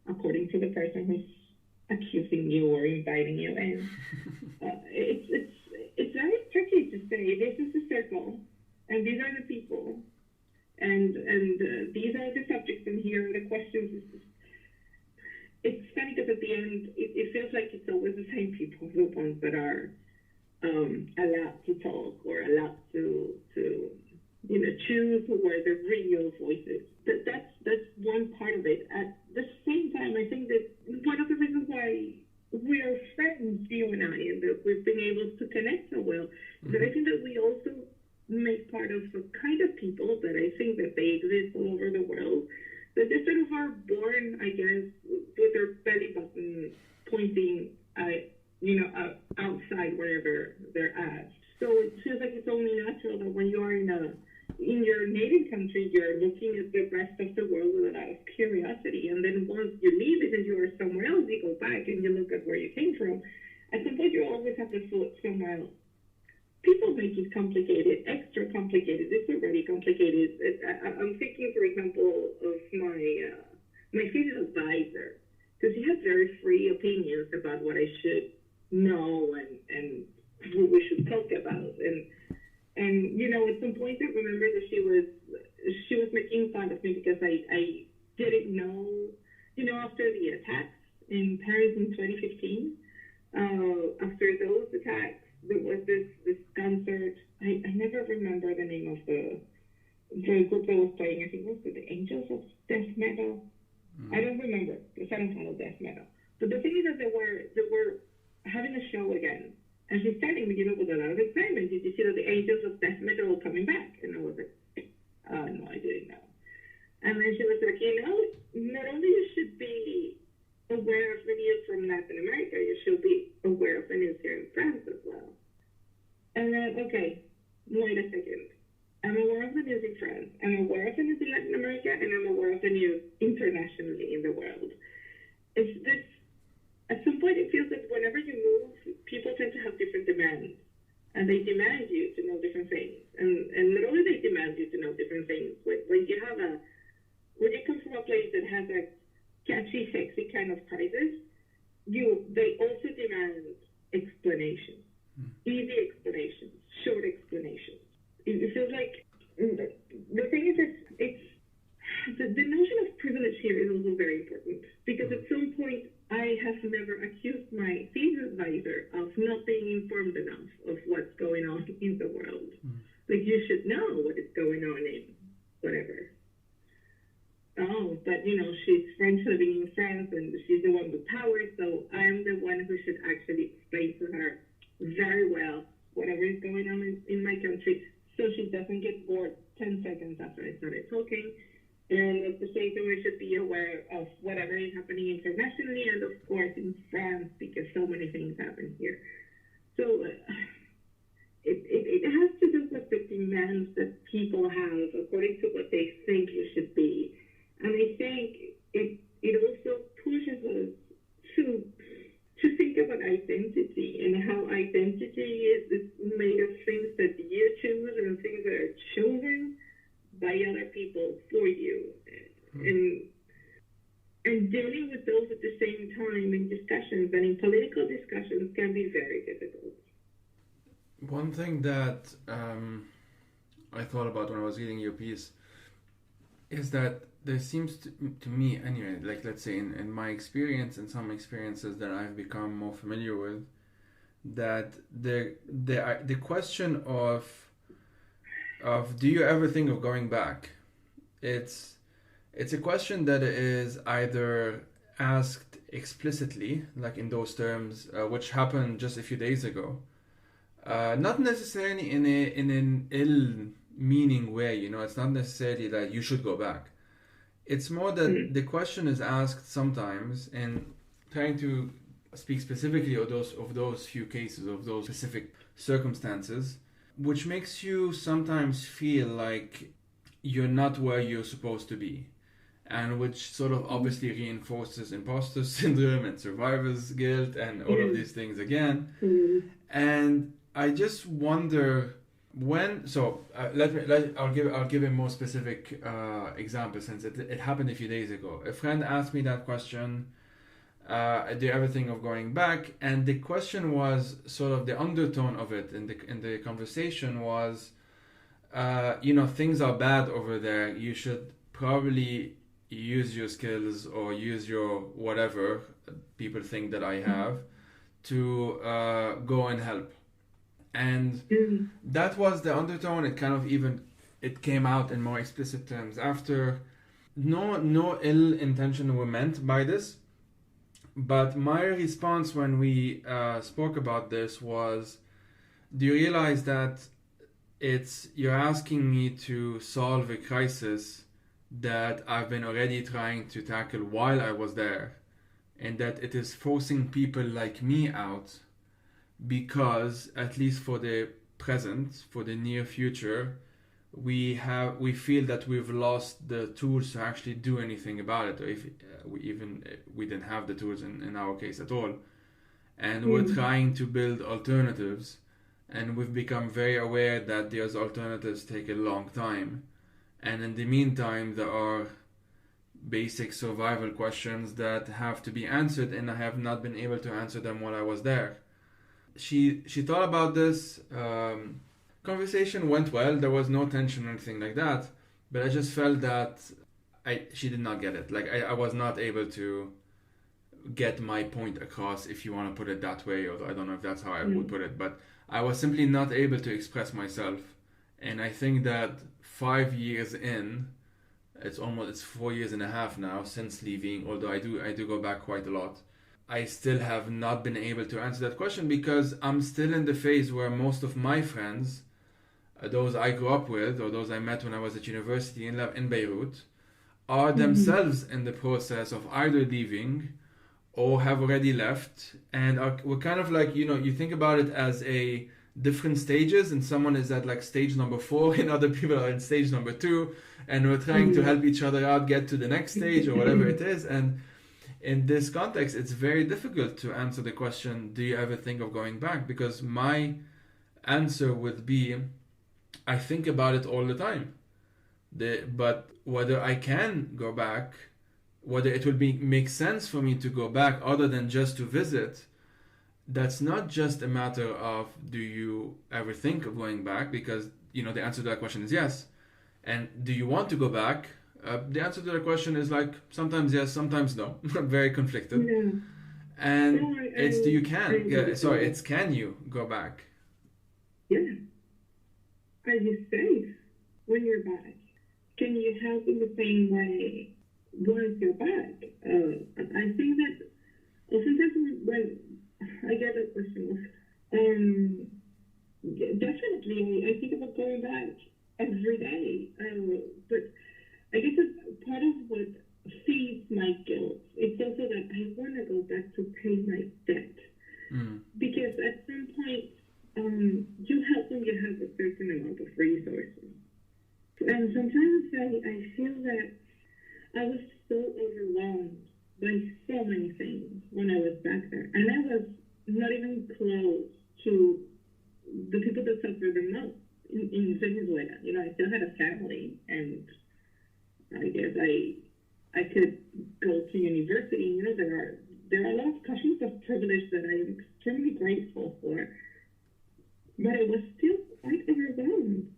according to the person who's accusing you or inviting you in. It's very tricky to say, this is the circle, and these are the people, and these are the subjects, and here are the questions. It's funny, because at the end, it feels like it's always the same people, the ones that are allowed to talk, or allowed to choose who are the real voices. That's one part of it. At the same time, I think that one of the reasons why we are friends, you and I, and that we've been able to connect so well, is that I think that we also make part of a kind of people that I think that they exist all over the world, that they sort of are born, I guess, with their belly button pointing, outside wherever they're at. So it feels like it's only natural that when you are in your native country, you're looking at the rest of the world with a lot of curiosity. And then once you leave it and you are somewhere else, you go back and you look at where you came from. At some point, you always have to foot somewhere else. People make it complicated, extra complicated. It's already complicated. I'm thinking, for example, of my physical advisor, because he has very free opinions about what I should know and what we should talk about. And at some point I remember that she was making fun of me because I didn't know, after the attacks in Paris in 2015, after those attacks, there was this concert. I never remember the name of the group that was playing. I think it was the Angels of Death Metal. I don't remember because I don't follow death metal. But the thing is that they were having a show again. And she's telling me, with a lot of excitement, did you see that the Angels of Death Metal were coming back? And I was like, no, I didn't know. And then she was like, not only you should be aware of the news from Latin America, you should be aware of the news here in France as well. And then, okay, wait a second. I'm aware of the news in France, I'm aware of the news in Latin America, and I'm aware of the news internationally in the world. It's this, at some point it feels like whenever you move, people tend to have different demands. And they demand you to know different things. And not only they demand you to know different things, when you come from a place that has a catchy, sexy kind of crisis, they also demand explanations. Easy explanations, short explanations. It feels like the thing is that the notion of privilege here is also very important, because at some point I have never accused my thesis advisor of not being informed enough of what's going on in the world. Like, you should know what is going on in whatever. Oh, but she's French living in France and she's the one with power, so I'm the one who should actually explain to her very well whatever is going on in my country, so she doesn't get bored 10 seconds after I started talking. And at the same time, I should be aware of whatever is happening internationally and, of course, in France, because so many things happen here. So it has to do with the demands that people have according to what they think you should be. And I think it also pushes us to think about identity and how identity is made of things that you choose and things that are chosen by other people for you. And dealing with those at the same time in discussions and in political discussions can be very difficult. One thing that I thought about when I was reading your piece is that there seems to me anyway, like, let's say in my experience and some experiences that I've become more familiar with, that the question of do you ever think of going back, it's a question that is either asked explicitly, like in those terms, which happened just a few days ago, not necessarily in an ill-meaning way, it's not necessarily that you should go back. It's more that the question is asked sometimes, and trying to speak specifically of those few cases, of those specific circumstances, which makes you sometimes feel like you're not where you're supposed to be, and which sort of obviously reinforces imposter syndrome and survivor's guilt and all of these things again. And I just wonder when. So I'll give a more specific example, since it happened a few days ago. A friend asked me that question. Do you ever think of going back? And the question was sort of the undertone of it in the conversation was, things are bad over there. You should probably use your skills or use your whatever people think that I have to go and help. And that was the undertone. It kind of it came out in more explicit terms after. No ill intention were meant by this. But my response when we spoke about this was, do you realize that you're asking me to solve a crisis that I've been already trying to tackle while I was there, and that it is forcing people like me out because, at least for the present, for the near future, we feel that we've lost the tools to actually do anything about it, or if we didn't have the tools in our case at all, and we're trying to build alternatives, and we've become very aware that those alternatives take a long time, and in the meantime there are basic survival questions that have to be answered, and I have not been able to answer them while I was there. She thought about this. Conversation went well. There was no tension or anything like that. But I just felt that she did not get it. Like I was not able to get my point across, if you want to put it that way. Or I don't know if that's how I would put it. But I was simply not able to express myself. And I think that 5 years in, it's 4 years and a half now since leaving. Although I do go back quite a lot. I still have not been able to answer that question because I'm still in the phase where most of my friends, those I grew up with or those I met when I was at university in Beirut, are themselves in the process of either leaving or have already left, and we're kind of like, you think about it as a different stages, and someone is at like stage number 4 and other people are in stage number 2, and we're trying to help each other out get to the next stage or whatever it is. And in this context, it's very difficult to answer the question, do you ever think of going back? Because my answer would be, I think about it all the time. But whether I can go back, whether it would make sense for me to go back other than just to visit, that's not just a matter of do you ever think of going back, because the answer to that question is yes. And do you want to go back? The answer to that question is like sometimes yes, sometimes no. Very conflicted. Yeah. And No, it's it's can you go back? Yeah. Are you safe when you're back? Can you help in the same way once you're back? I think that sometimes when I get that question, definitely I think about going back every day. But I guess it's part of what feeds my guilt. It's also that I want to go back to pay my debt. Because at some point, you help when you have a certain amount of resources. And sometimes I feel that I was so overwhelmed by so many things when I was back there. And I was not even close to the people that suffered the most in Venezuela. I still had a family, and I guess I could go to university. There are a lot of cushions of privilege that I am extremely grateful for. But I was still quite overwhelmed.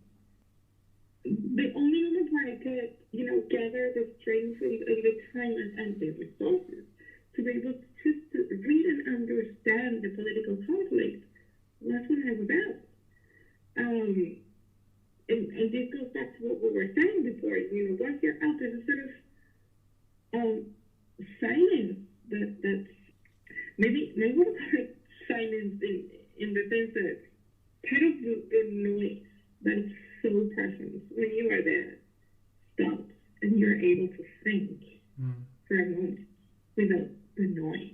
The only moment where I could, gather the strength and the time and the resources to be able to read and understand the political conflict was when I was out. And this goes back to what we were saying before. Once you're out, there's a sort of silence that's maybe what about silence in the sense that part of the noise that is so present when you are there stops and you're able to think for a moment without the noise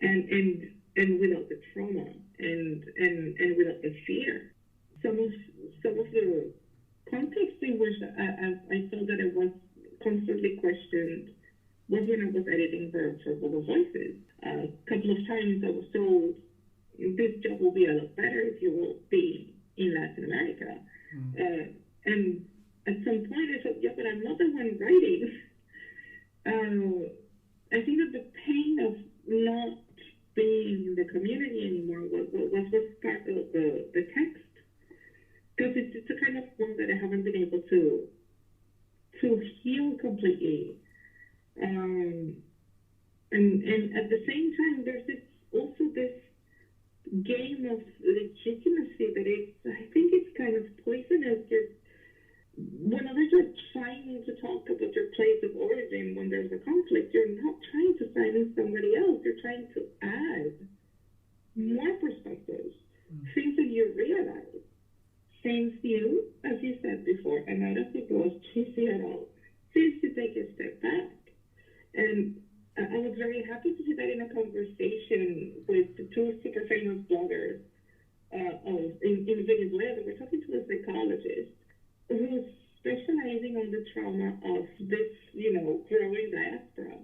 and without the trauma and without the fear. Some of the context in which I felt that I was constantly questioned was when I was editing for Global Voices. A couple of times I was told, this job will be a lot better if you will be in Latin America. And at some point I thought, yeah, but I'm not the one writing. I think that the pain of not being in the community anymore was part of the text. Because it's a kind of one that I haven't been able to heal completely. And at the same time, there's also this game of legitimacy that I think it's kind of poisonous. Whenever you're trying to talk about your place of origin when there's a conflict, you're not trying to silence somebody else. You're trying to add more perspectives, things that you realize. Things you, as you said before, and I don't think it was cheesy at all, see psychologist who's specializing on the trauma of this, growing diaspora.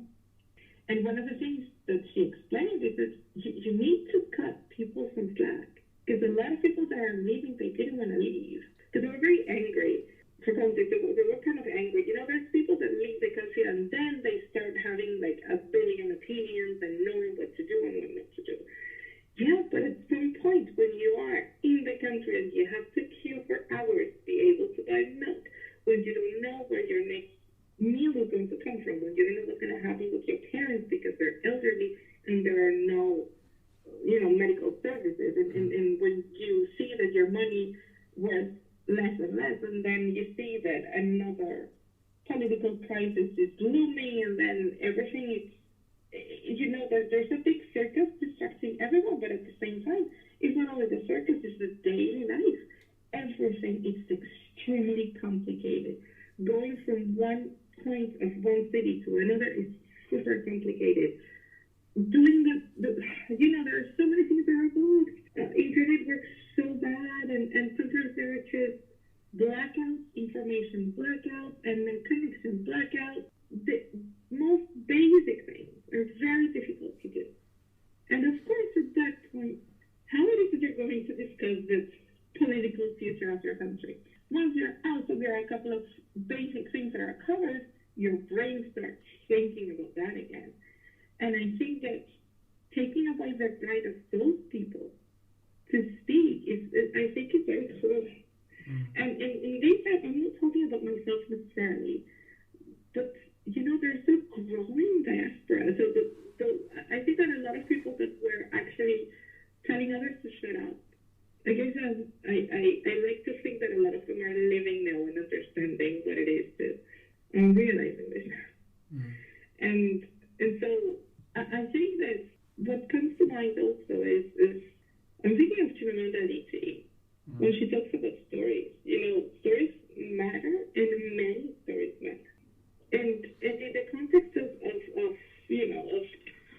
And one of the things that she explained is that you need to cut people some slack. Because a lot of people that are leaving, they didn't want to leave. Because they were very angry. For context, they were kind of angry. There's people that leave the country and then they start having like a billion opinions and knowing what to do and what not to do. Yeah, but at some point when you are in the country and you have to queue for hours to be able to buy milk, when you don't know where your next meal is going to come from, when you don't know what's going to happen with your parents because they're elderly and there are no, medical services, and when you see that your money was less and less, and then you see that another political crisis is looming, and then everything is, there's a big circus distracting everyone, but at the same time, it's not only the circus, it's the daily life. Everything is extremely complicated. Going from one point of one city to another is super complicated. Doing there are so many things that are good. Internet works so bad, and sometimes there are just blackouts, information blackouts, and then connection blackouts. The most basic things are very difficult to do. And of course, at that point, how it is that you're going to discuss the political future of your country? Once you're out, so there are a couple of basic things that are covered, your brain starts thinking about that again. And I think that taking away the right of those people to speak I think it's very cruel. And in this time, I'm not talking about myself necessarily, but there's a growing diaspora. So I think that a lot of people that were actually telling others to shut up. I guess I like to think that a lot of them are living now and understanding what it is to realizing this. And so I think that what comes to mind also is I'm thinking of Chimamanda Adichie when she talks about stories. Stories matter, and many stories matter. And in the context of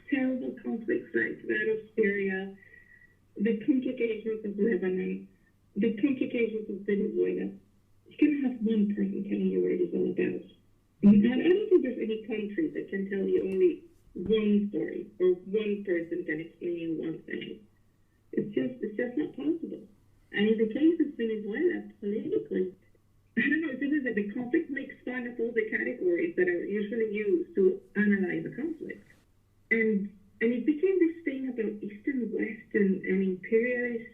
terrible conflicts like that of Syria, the complications of Lebanon, the complications of Venezuela, you can have one person telling you what it is all about. And I don't think there's any country that can tell you only one story or one person can explain you one thing. It's just not possible. And in the case of Venezuela, politically, I don't know, it's just that the conflict makes fun of all the categories that are usually used to analyze a conflict. And it became this thing about East and West and imperialist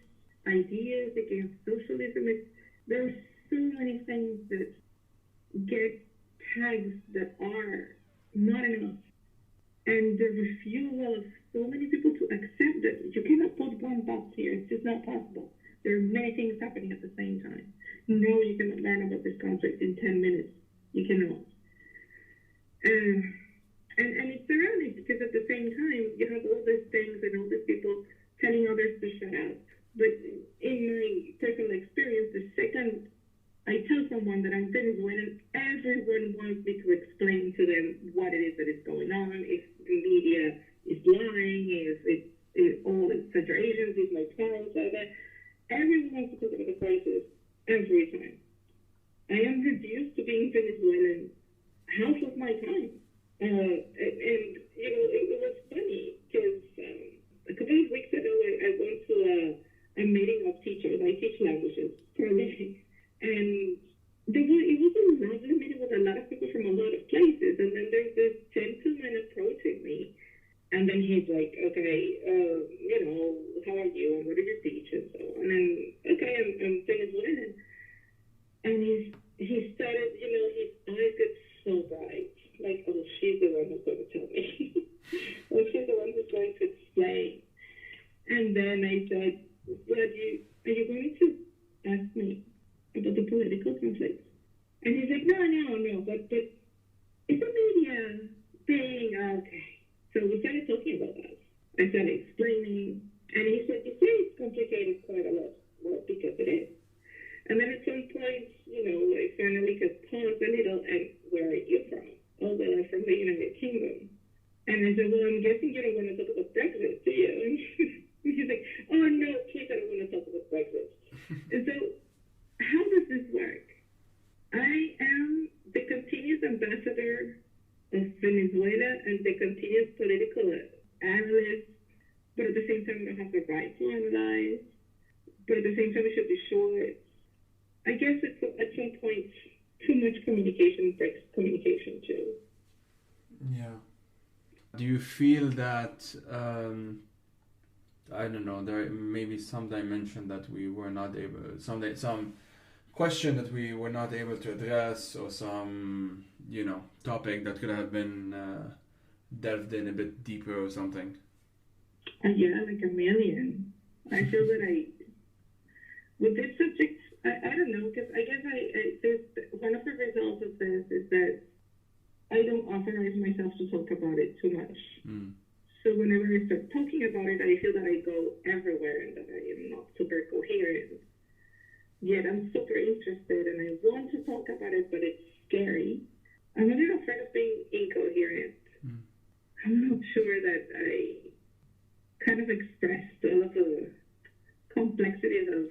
ideas against socialism. There are so many things that get tags that are not enough. And the refusal of so many people to accept that you cannot put one box here, it's just not possible. There are many things happening at the same time. No, you cannot learn about this conflict in 10 minutes. You cannot. And it's ironic because at the same time, you have all these things and all these people telling others to shut up. But in my personal experience, the second I tell someone that I'm Venezuelan, everyone wants me to explain to them what it is that is going on, if the media is lying, if it's all exaggerations, if my parents are there. Everyone wants to talk about the crisis every time. I am reduced to being Venezuelan half of my time. And it was funny because a couple of weeks ago I went to a meeting of teachers. I teach languages for a living. And it was a lovely meeting with a lot of people from a lot of places. And then there's this gentleman approaching me. And then he's like, okay, how are you? And what do you teach? And so on. And okay, I'm Venezuelan. And he started, his eyes get so bright. Like, oh, she's the one who's going to tell me. Well, she's the one who's going to explain. And then I said, well, are you going to ask me about the political conflict? And he's like, no, but it's a media thing. Okay. So we started talking about that. I started explaining, and he said, you say it's complicated quite a lot. Well, because it is. And then at some point, I finally could pause a little, and where are you from? Oh, well, I'm from the United Kingdom. And I said, well, I'm guessing you don't want to talk about Brexit, do you? And he's like, oh, no, please, I don't want to talk about Brexit. And so how does this Venezuela and the continuous political analyst, but at the same time we don't have the right to analyze, but at the same time we should be sure. I guess it's at some point too much communication breaks communication too. Yeah. Do you feel that I don't know, there may be some dimension that we were not able, some question that we were not able to address, or some, you know, topic that could have been delved in a bit deeper or something? Yeah, like a million. I feel that with this subject, I don't know, because I guess there's one of the results of this is that I don't authorize myself to talk about it too much. So whenever I start talking about it, I feel that I go everywhere and that I am not super coherent. Yet I'm super interested and I want to talk about it, but it's scary. I'm a little afraid of being incoherent. I'm not sure that I kind of expressed all of the complexities of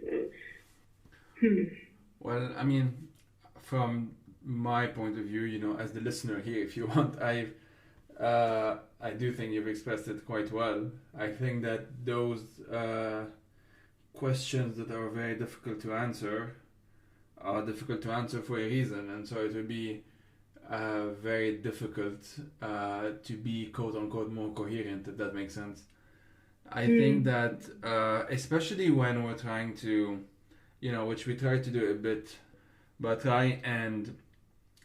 Well, I mean, from my point of view, you know, as the listener here, if you want, I do think you've expressed it quite well. I think that those questions that are very difficult to answer are difficult to answer for a reason, and so it would be very difficult to be quote-unquote more coherent, if that makes sense. I think that especially when we're trying to, you know, which we try to do a bit, but try and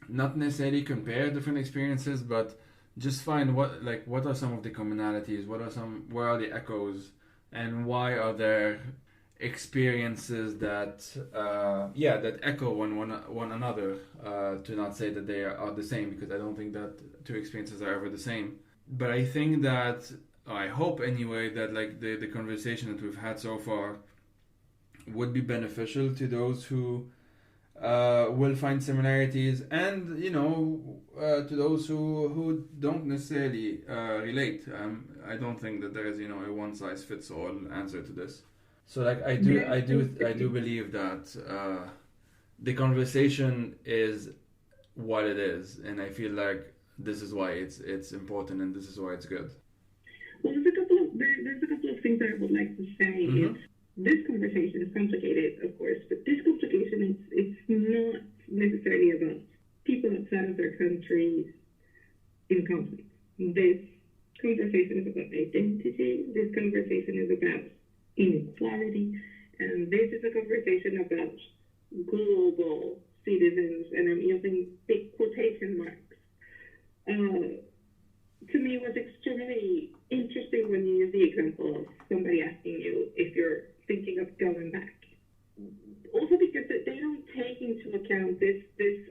not necessarily compare different experiences, but just find what are some of the commonalities, where are the echoes, and why are there experiences that that echo one another, to not say that they are the same, because I don't think that two experiences are ever the same. But I think that, I hope anyway, that like the conversation that we've had so far would be beneficial to those who will find similarities, and, you know, to those who don't necessarily relate. I don't think that there is, you know, a one size fits all answer to this. So like I do believe that the conversation is what it is, and I feel like this is why it's important, and this is why it's good. Well, there's a couple of things that I would like to say. This conversation is complicated, of course, but this complication it's not necessarily about people outside of their countries in conflict. This conversation is about identity. This conversation is about inequality, and this is a conversation about global citizens, and I'm using big quotation marks. To me, it was extremely interesting when you use the example of somebody asking you if you're thinking of going back. Also because they don't take into account this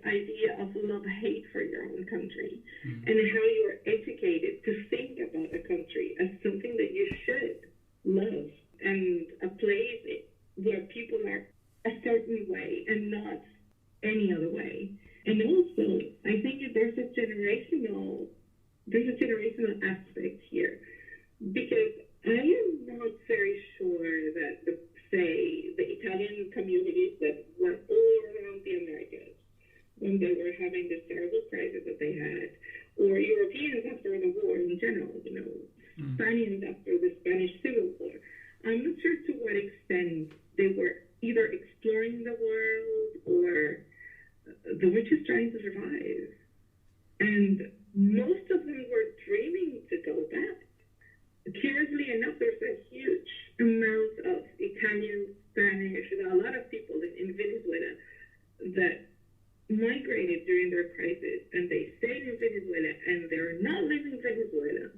idea of love-hate for your own country, and how you are educated to think about a country as something that you should love, and a place where people are a certain way and not any other way. And also, I think that there's a generational aspect here, because I am not very sure that the Italian communities that were all around the Americas when they were having this terrible crisis that they had, or Europeans after the war in general, you know, Spaniards after the Spanish Civil War, I'm not sure to what extent they were either exploring the world or they were just trying to survive. And most of them were dreaming to go back. Curiously enough, there's a huge amount of Italian, Spanish, a lot of people in Venezuela that migrated during their crisis, and they stayed in Venezuela, and they're not leaving Venezuela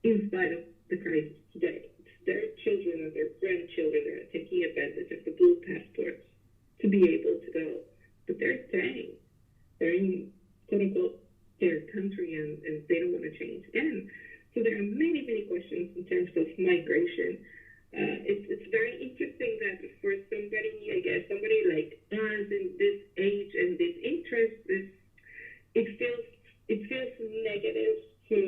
in spite of the crisis today. Their children or their grandchildren are taking advantage of the blue passports to be able to go, but they're staying. They're in, quote unquote, their country, and they don't want to change. And so there are many, many questions in terms of migration. It's very interesting that for somebody, I guess, somebody like us in this age and this interest, it feels negative to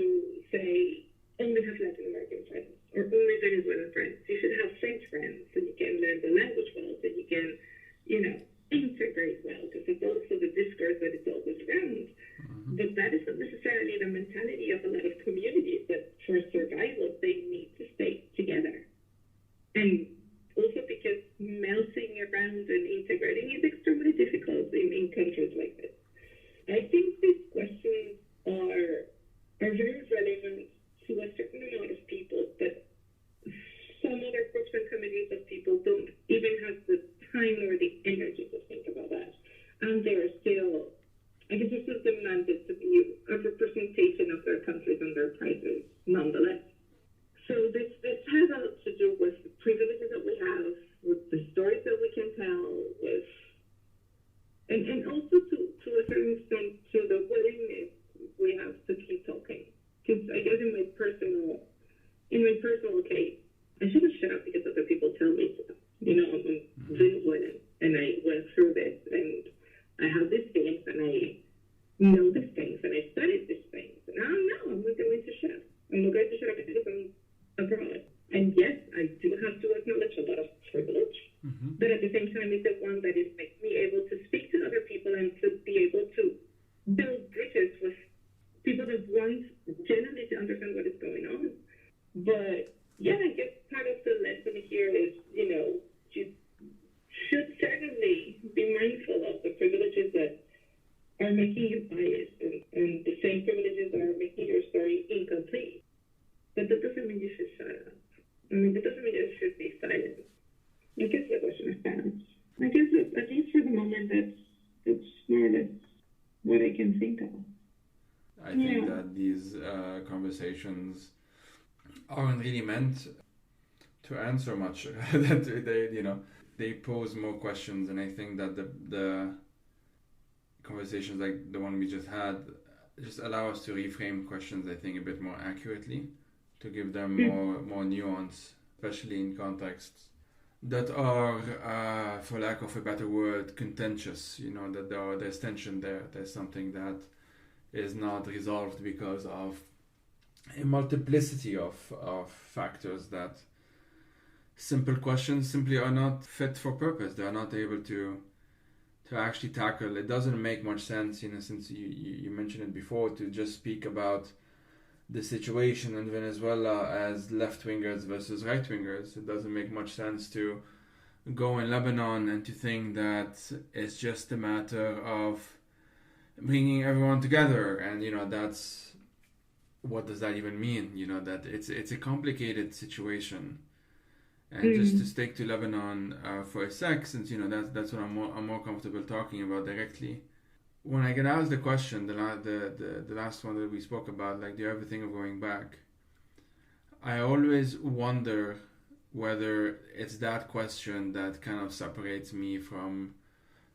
say only have Latin American friends or only Venezuelan friends. You should have French friends so you can learn the language well, so you can, you know, integrate well, because it's also the discourse that is always around. But that is not necessarily the mentality of a lot of communities, that for survival, they need to stay together. And also because melting around and integrating is extremely difficult in countries like this. I think these questions are very relevant to a certain amount of people, but some other groups and communities of people don't even have the time or the energy to think about that. And they're still, I guess, they're still demanded to be a representation of their countries and their prices nonetheless. So this has a lot to do with the privileges that we have, with the stories that we can tell, with, and also to a certain extent to the willingness we have to keep talking. Because I guess in my personal case, I should have shut up because other people tell me to. I'm Venezuelan, and I went through this, and I have these things, and I know these things, and I studied these things, and I don't know, I'm not going to shut up. I'm not going to shut up because I'm abroad. And yes, I do have to acknowledge a lot of privilege, but at the same time, it's the one that is like me able to speak to other people and to be able to build bridges with people that want generally to understand what is going on. But yeah, I guess part of the lesson here is, you should certainly be mindful of the privileges that are making you biased, and the same privileges that are making your story incomplete. But that doesn't mean you should shut up. I mean, that doesn't mean you should be silent. I guess the question is balanced. I guess that, at least for the moment, that's more or less what I can think of. I think that these conversations aren't really meant to answer much. That they pose more questions, and I think that the conversations like the one we just had just allow us to reframe questions, I think, a bit more accurately, to give them more nuance, especially in contexts that are, for lack of a better word, contentious. That there's tension there. There's something that is not resolved because of a multiplicity of factors that simple questions simply are not fit for purpose. They are not able to actually tackle. It doesn't make much sense, since you mentioned it before, to just speak about the situation in Venezuela as left-wingers versus right-wingers. It doesn't make much sense to go in Lebanon and to think that it's just a matter of bringing everyone together, and that's, what does that even mean? That it's a complicated situation. And just to stick to Lebanon for a sec, since that's what I'm more comfortable talking about directly. When I get asked the question, the last one that we spoke about, like, do you ever think of going back? I always wonder whether it's that question that kind of separates me from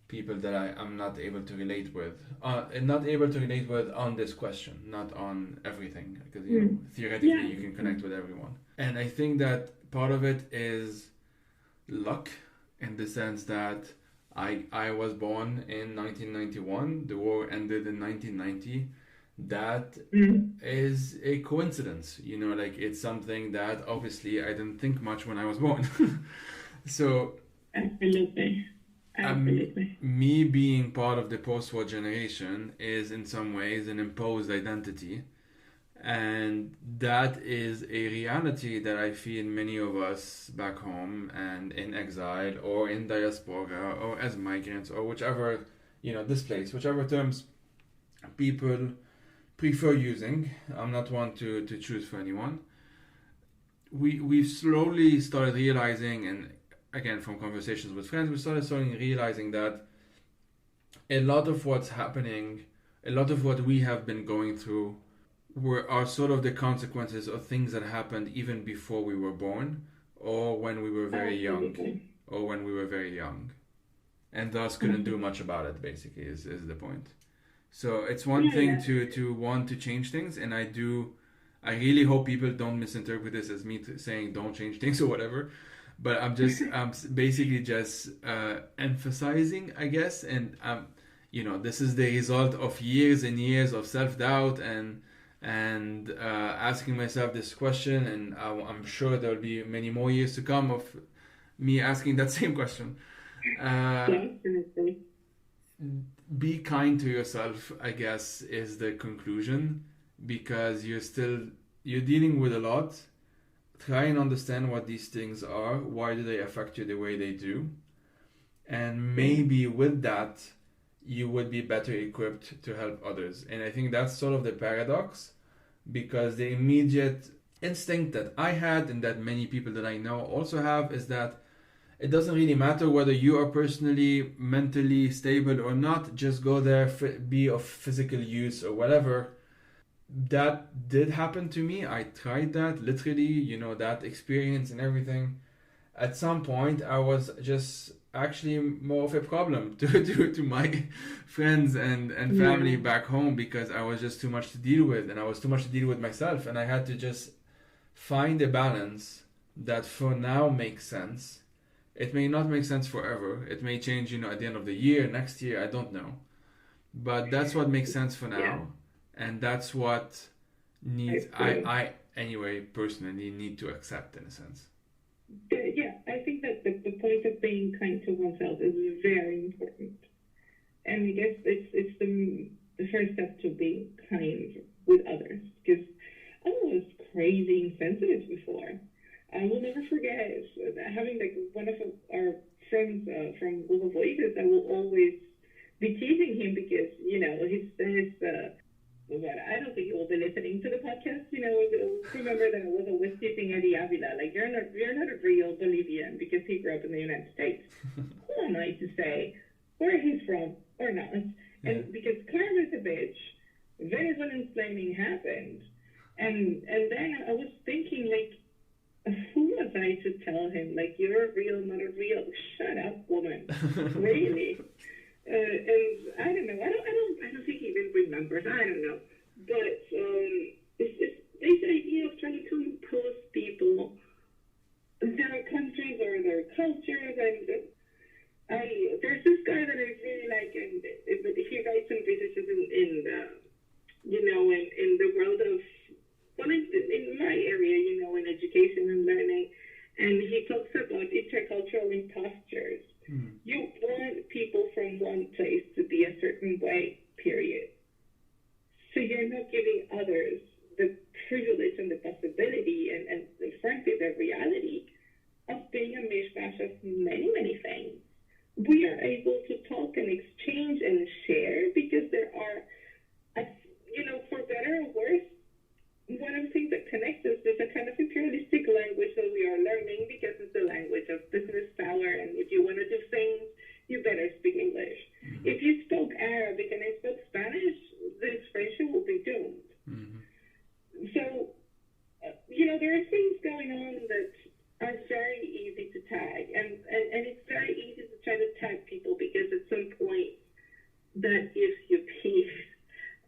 people that I'm not able to relate with, and not able to relate with on this question, not on everything, because theoretically you can connect with everyone. And I think that part of it is luck, in the sense that I was born in 1991, the war ended in 1990. That is a coincidence, like, it's something that obviously I didn't think much when I was born. So Absolutely. Me being part of the post-war generation is in some ways an imposed identity, and that is a reality that I feel many of us back home and in exile or in diaspora or as migrants or whichever, displaced, whichever terms people prefer using. I'm not one to choose for anyone. We've slowly started realizing, and again from conversations with friends, we started realizing that a lot of what's happening, a lot of what we have been going through are sort of the consequences of things that happened even before we were born, or when we were very young, and thus couldn't do much about it, basically, is the point. So it's one thing to want to change things, and I really hope people don't misinterpret this as me saying don't change things or whatever, but I'm basically just emphasizing, I guess, and this is the result of years and years of self-doubt and asking myself this question, and I'm sure there'll be many more years to come of me asking that same question. be kind to yourself, I guess, is the conclusion, because you're dealing with a lot. Try and understand what these things are. Why do they affect you the way they do? And maybe with that, you would be better equipped to help others. And I think that's sort of the paradox, because the immediate instinct that I had, and that many people that I know also have, is that it doesn't really matter whether you are personally, mentally stable or not. Just go there, be of physical use or whatever. That did happen to me. I tried that, literally, that experience and everything. At some point, I was just actually more of a problem to my friends and family back home, because I was just too much to deal with, and I was too much to deal with myself, and I had to just find a balance that for now makes sense. It may not make sense forever. It may change, at the end of the year, next year, I don't know. But that's what makes sense for now. Yeah. And that's what I anyway, personally need to accept, in a sense. Yeah, I think that the point of being kind to oneself is very important. And I guess it's the first step to be kind with others. Because I was crazy insensitive before. I will never forget having one of our friends from Global Voices. I will always be teasing him because he says, I don't think he will be listening to the podcast. Remember that I was always teasing Eddie Avila, like you're not a real Bolivian because he grew up in the United States. Who am I to say where he's from or not? And because Karma's a bitch, Venezuelan-splaining happened, and then I was thinking, like, who was I to tell him, like, you're real, not a real? Shut up, woman. Really? And I don't know. I don't think he even remembers. I don't know. But it's just this idea of trying to impose people their countries or their cultures. And there's this guy that I really like, and he writes some researches in the world of, well, in my area, in education and learning, and he talks about intercultural impostures. You want people from one place to be a certain way, period. So you're not giving others the privilege and the possibility and frankly, the reality of being a mishmash of many, many things. We are able to talk and exchange and share because there are, for better or worse, one of the things that connects us is a kind of imperialistic language that we are learning because it's the language of business power, and if you want to do things, you better speak English. Mm-hmm. If you spoke Arabic and I spoke Spanish, this friendship will be doomed. Mm-hmm. So, there are things going on that are very easy to tag, and it's very easy to try to tag people because at some point that gives you peace.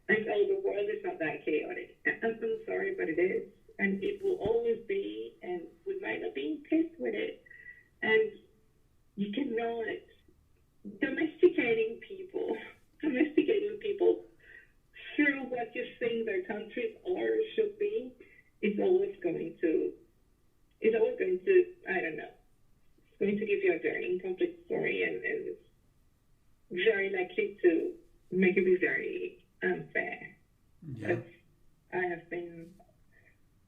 Like, the world is not that chaotic. I'm sorry, but it is. And it will always be, and we might not be pissed with it. And you cannot domesticating people through what you think their countries are or should be, is always going to, I don't know, it's going to give you a very incomplete story, and it's very likely to make it be very unfair. Yeah. But I have been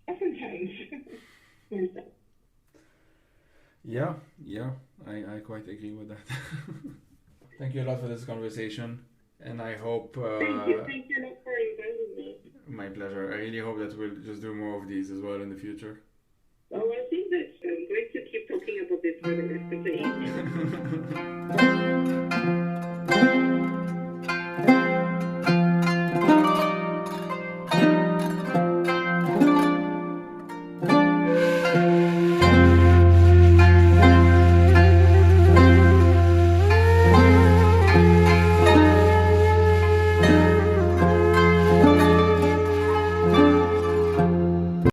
oftentimes myself. Yeah, I quite agree with that. Thank you a lot for this conversation, and I hope... Thank you a lot for inviting me. My pleasure. I really hope that we'll just do more of these as well in the future. Well, I think that I'm going to keep talking about this for the rest of the evening.